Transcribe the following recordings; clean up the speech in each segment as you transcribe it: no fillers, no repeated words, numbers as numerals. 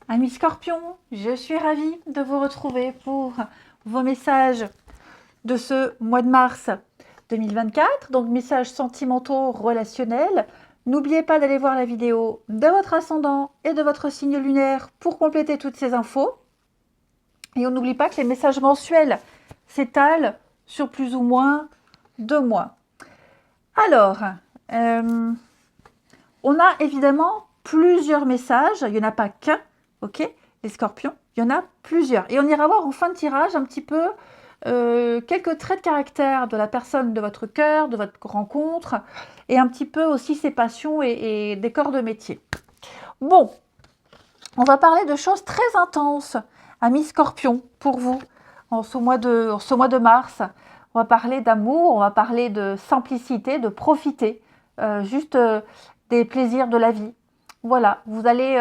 Amis Scorpion, je suis ravie de vous retrouver pour vos messages de ce mois de mars 2024. Donc messages sentimentaux, relationnels. N'oubliez pas d'aller voir la vidéo de votre ascendant et de votre signe lunaire pour compléter toutes ces infos. Et on n'oublie pas que les messages mensuels s'étalent sur plus ou moins 2 mois. Alors, on a évidemment plusieurs messages, il n'y en a pas qu'un, ok, les scorpions, il y en a plusieurs. Et on ira voir en fin de tirage un petit peu quelques traits de caractère de la personne de votre cœur, de votre rencontre, et un petit peu aussi ses passions et des corps de métier. Bon, on va parler de choses très intenses, amis scorpions, pour vous, en ce mois de mars. On va parler d'amour, on va parler de simplicité, de profiter, juste des plaisirs de la vie. Voilà, vous allez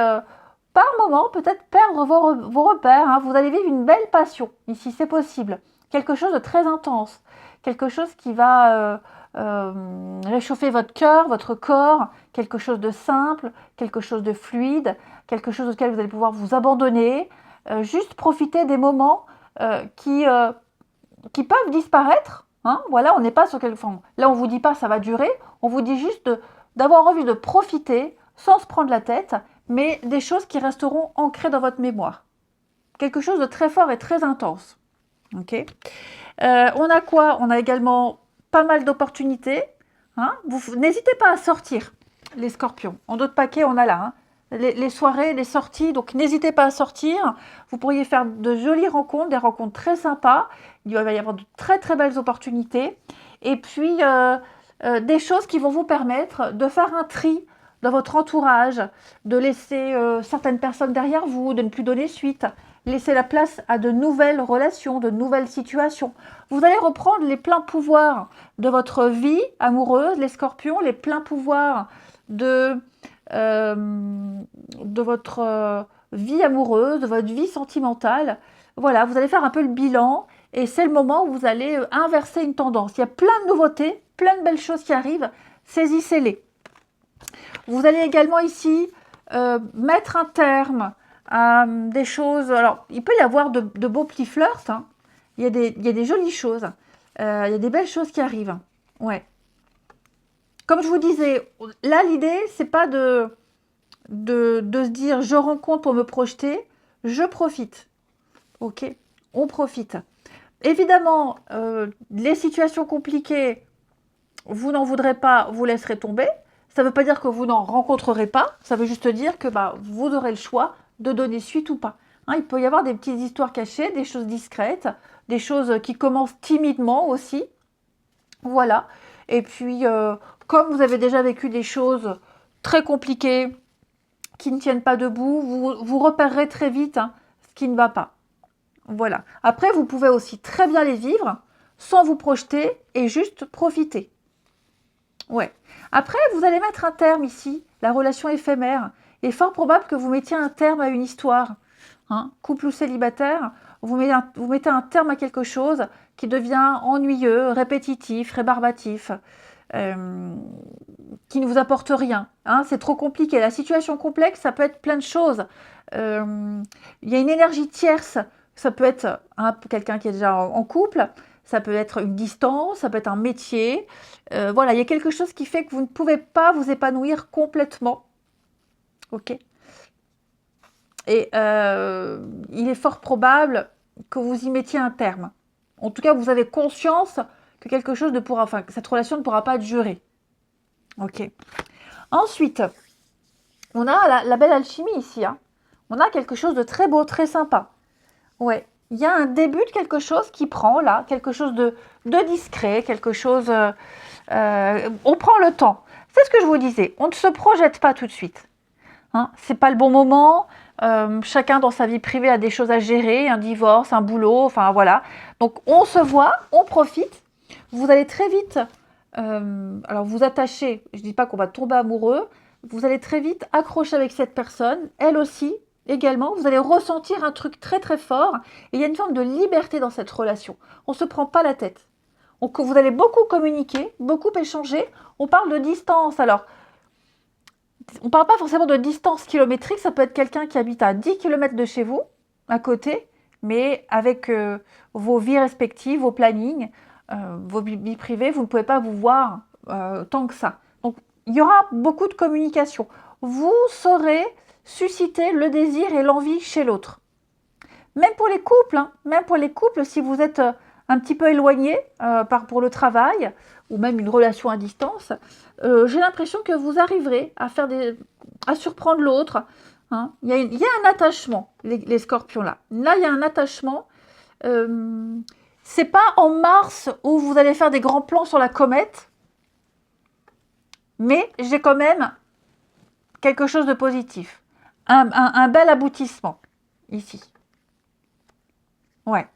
par moment peut-être perdre vos repères, hein. Vous allez vivre une belle passion, ici c'est possible. Quelque chose de très intense, quelque chose qui va réchauffer votre cœur, votre corps, quelque chose de simple, quelque chose de fluide, quelque chose auquel vous allez pouvoir vous abandonner, juste profiter des moments qui peuvent disparaître. Hein. Voilà, on n'est pas sur quelque chose. Là, on vous dit pas ça va durer. On vous dit juste d'avoir envie de profiter sans se prendre la tête, mais des choses qui resteront ancrées dans votre mémoire. Quelque chose de très fort et très intense. Ok. On a quoi? On a également pas mal d'opportunités. Hein. N'hésitez pas à sortir, les scorpions. En d'autres paquets, on a là. Hein. Les soirées, les sorties, donc n'hésitez pas à sortir. Vous pourriez faire de jolies rencontres, des rencontres très sympas. Il va y avoir de très très belles opportunités. Et puis, des choses qui vont vous permettre de faire un tri dans votre entourage, de laisser certaines personnes derrière vous, de ne plus donner suite, laisser la place à de nouvelles relations, de nouvelles situations. Vous allez reprendre les pleins pouvoirs de votre vie amoureuse, les scorpions, les pleins pouvoirs de votre vie amoureuse, de votre vie sentimentale. Voilà, vous allez faire un peu le bilan et c'est le moment où vous allez inverser une tendance. Il y a plein de nouveautés, plein de belles choses qui arrivent, saisissez-les. Vous allez également ici mettre un terme à des choses. Alors, il peut y avoir de beaux petits flirts. Hein. Il y a des jolies choses. Il y a des belles choses qui arrivent. Ouais. Comme je vous disais, là, l'idée, c'est pas de se dire je rencontre pour me projeter. Je profite. Ok. On profite. Évidemment, les situations compliquées, vous n'en voudrez pas, vous laisserez tomber. Ça ne veut pas dire que vous n'en rencontrerez pas, ça veut juste dire que vous aurez le choix de donner suite ou pas. Hein, il peut y avoir des petites histoires cachées, des choses discrètes, des choses qui commencent timidement aussi. Voilà. Et puis, comme vous avez déjà vécu des choses très compliquées, qui ne tiennent pas debout, vous repérerez très vite ce qui ne va pas. Voilà. Après, vous pouvez aussi très bien les vivre sans vous projeter et juste profiter. Ouais. Après, vous allez mettre un terme ici, la relation éphémère. Il est fort probable que vous mettiez un terme à une histoire. Hein. Couple ou célibataire, vous mettez un terme à quelque chose qui devient ennuyeux, répétitif, rébarbatif, qui ne vous apporte rien. Hein. C'est trop compliqué. La situation complexe, ça peut être plein de choses. Il y a une énergie tierce. Ça peut être quelqu'un qui est déjà en couple. Ça peut être une distance, ça peut être un métier. Voilà, il y a quelque chose qui fait que vous ne pouvez pas vous épanouir complètement. Ok. Et il est fort probable que vous y mettiez un terme. En tout cas, vous avez conscience que quelque chose ne pourra, enfin, que cette relation ne pourra pas durer. Ok. Ensuite, on a la belle alchimie ici. Hein. On a quelque chose de très beau, très sympa. Ouais. Il y a un début de quelque chose qui prend là, quelque chose de discret, quelque chose. On prend le temps. C'est ce que je vous disais. On ne se projette pas tout de suite. Hein, c'est pas le bon moment. Chacun dans sa vie privée a des choses à gérer, un divorce, un boulot, enfin voilà. Donc on se voit, on profite. Vous allez très vite, alors vous attacher. Je dis pas qu'on va tomber amoureux. Vous allez très vite accrocher avec cette personne, elle aussi. Également, vous allez ressentir un truc très très fort et il y a une forme de liberté dans cette relation. On ne se prend pas la tête. Vous allez beaucoup communiquer, beaucoup échanger. On parle de distance. Alors, On ne parle pas forcément de distance kilométrique, ça peut être quelqu'un qui habite à 10 km de chez vous, à côté, mais avec vos vies respectives, vos plannings, vos vies privées, vous ne pouvez pas vous voir tant que ça. Donc, il y aura beaucoup de communication. Vous saurez susciter le désir et l'envie chez l'autre. Même pour les couples, hein, même pour les couples, si vous êtes un petit peu éloigné pour le travail, ou même une relation à distance, j'ai l'impression que vous arriverez à surprendre l'autre. Hein. Il y a un attachement, les scorpions là. Là, il y a un attachement. C'est pas en mars où vous allez faire des grands plans sur la comète, mais j'ai quand même quelque chose de positif. Un bel aboutissement, ici. Ouais.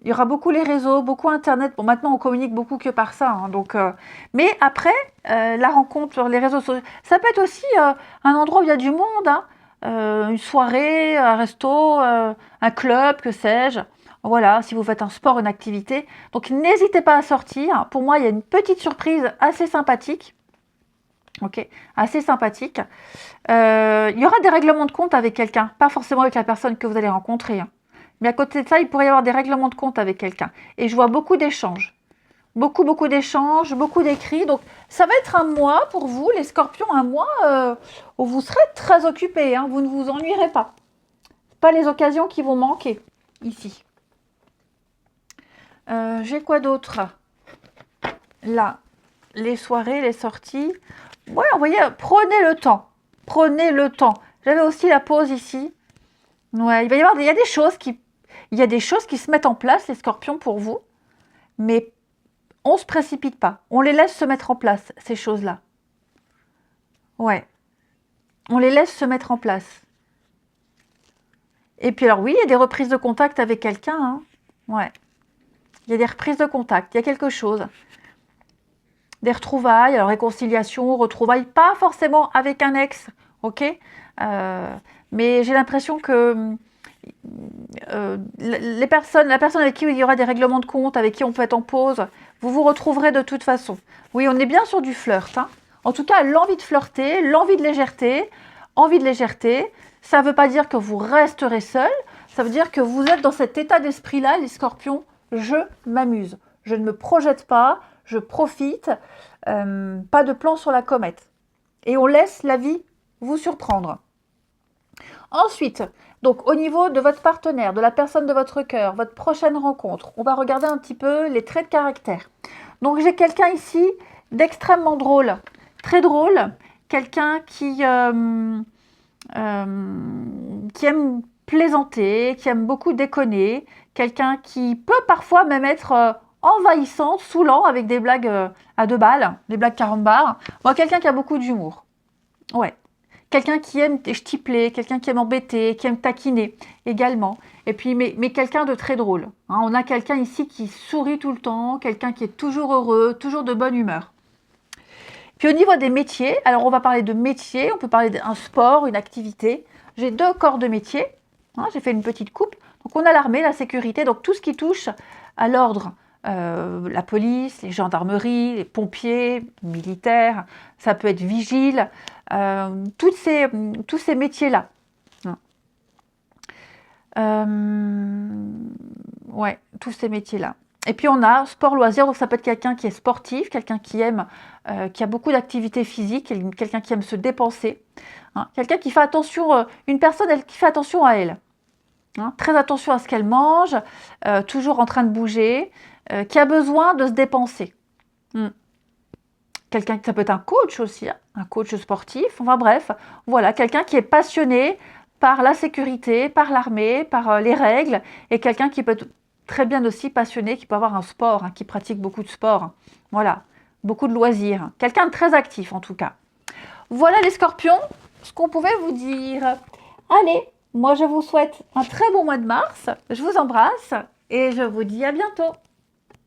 Il y aura beaucoup les réseaux, beaucoup Internet. Bon, maintenant, on communique beaucoup que par ça. Hein, donc, mais après, la rencontre sur les réseaux sociaux, ça peut être aussi un endroit où il y a du monde. Hein, une soirée, un resto, un club, que sais-je. Voilà, si vous faites un sport, une activité. Donc, n'hésitez pas à sortir. Pour moi, il y a une petite surprise assez sympathique. Ok, assez sympathique. Il y aura des règlements de compte avec quelqu'un. Pas forcément avec la personne que vous allez rencontrer. Hein. Mais à côté de ça, il pourrait y avoir des règlements de compte avec quelqu'un. Et je vois beaucoup d'échanges. Beaucoup d'échanges, beaucoup d'écrits. Donc, ça va être un mois pour vous, les scorpions, un mois où vous serez très occupés. Hein, vous ne vous ennuierez pas. Pas les occasions qui vont manquer, ici. J'ai quoi d'autre? Là, les soirées, les sorties. Ouais, vous voyez, prenez le temps. Prenez le temps. J'avais aussi la pause ici. Ouais, il y a des choses qui se mettent en place, les scorpions, pour vous, mais on ne se précipite pas. On les laisse se mettre en place, ces choses-là. Ouais. On les laisse se mettre en place. Et puis alors oui, il y a des reprises de contact avec quelqu'un. Hein. Ouais. Il y a des reprises de contact. Il y a quelque chose. Des retrouvailles, alors réconciliation, retrouvailles, pas forcément avec un ex, ok, mais j'ai l'impression que la personne avec qui il y aura des règlements de compte, avec qui on peut être en pause, vous vous retrouverez de toute façon. Oui, on est bien sur du flirt. Hein. En tout cas, l'envie de flirter, l'envie de légèreté, ça ne veut pas dire que vous resterez seul, ça veut dire que vous êtes dans cet état d'esprit-là, les scorpions, je m'amuse, je ne me projette pas, je profite, pas de plan sur la comète. Et on laisse la vie vous surprendre. Ensuite, donc au niveau de votre partenaire, de la personne de votre cœur, votre prochaine rencontre, on va regarder un petit peu les traits de caractère. Donc j'ai quelqu'un ici d'extrêmement drôle, très drôle, quelqu'un qui aime plaisanter, qui aime beaucoup déconner, quelqu'un qui peut parfois même être envahissant, saoulant, avec des blagues à 2 balles, des blagues carambars. Bon, quelqu'un qui a beaucoup d'humour. Ouais. Quelqu'un qui aime stipuler, quelqu'un qui aime embêter, qui aime taquiner également. Et puis, mais quelqu'un de très drôle. Hein. On a quelqu'un ici qui sourit tout le temps, quelqu'un qui est toujours heureux, toujours de bonne humeur. Puis au niveau des métiers, alors on va parler de métier, on peut parler d'un sport, une activité. J'ai 2 corps de métier. Hein, j'ai fait une petite coupe. Donc on a l'armée, la sécurité, donc tout ce qui touche à l'ordre. La police, les gendarmeries, les pompiers, militaires, ça peut être vigile, tous ces métiers-là. Ouais, tous ces métiers-là. Et puis on a sport loisir, donc ça peut être quelqu'un qui est sportif, quelqu'un qui aime, qui a beaucoup d'activités physiques, quelqu'un qui aime se dépenser, hein, quelqu'un qui fait attention, une personne qui fait attention à elle. Hein, très attention à ce qu'elle mange, toujours en train de bouger, qui a besoin de se dépenser. Quelqu'un, ça peut être un coach aussi, hein, un coach sportif, enfin bref, voilà, quelqu'un qui est passionné par la sécurité, par l'armée, par les règles, et quelqu'un qui peut être très bien aussi passionné, qui peut avoir un sport, hein, qui pratique beaucoup de sport, hein, voilà, beaucoup de loisirs, quelqu'un de très actif en tout cas. Voilà les scorpions, ce qu'on pouvait vous dire. Allez, moi je vous souhaite un très bon mois de mars, je vous embrasse et je vous dis à bientôt.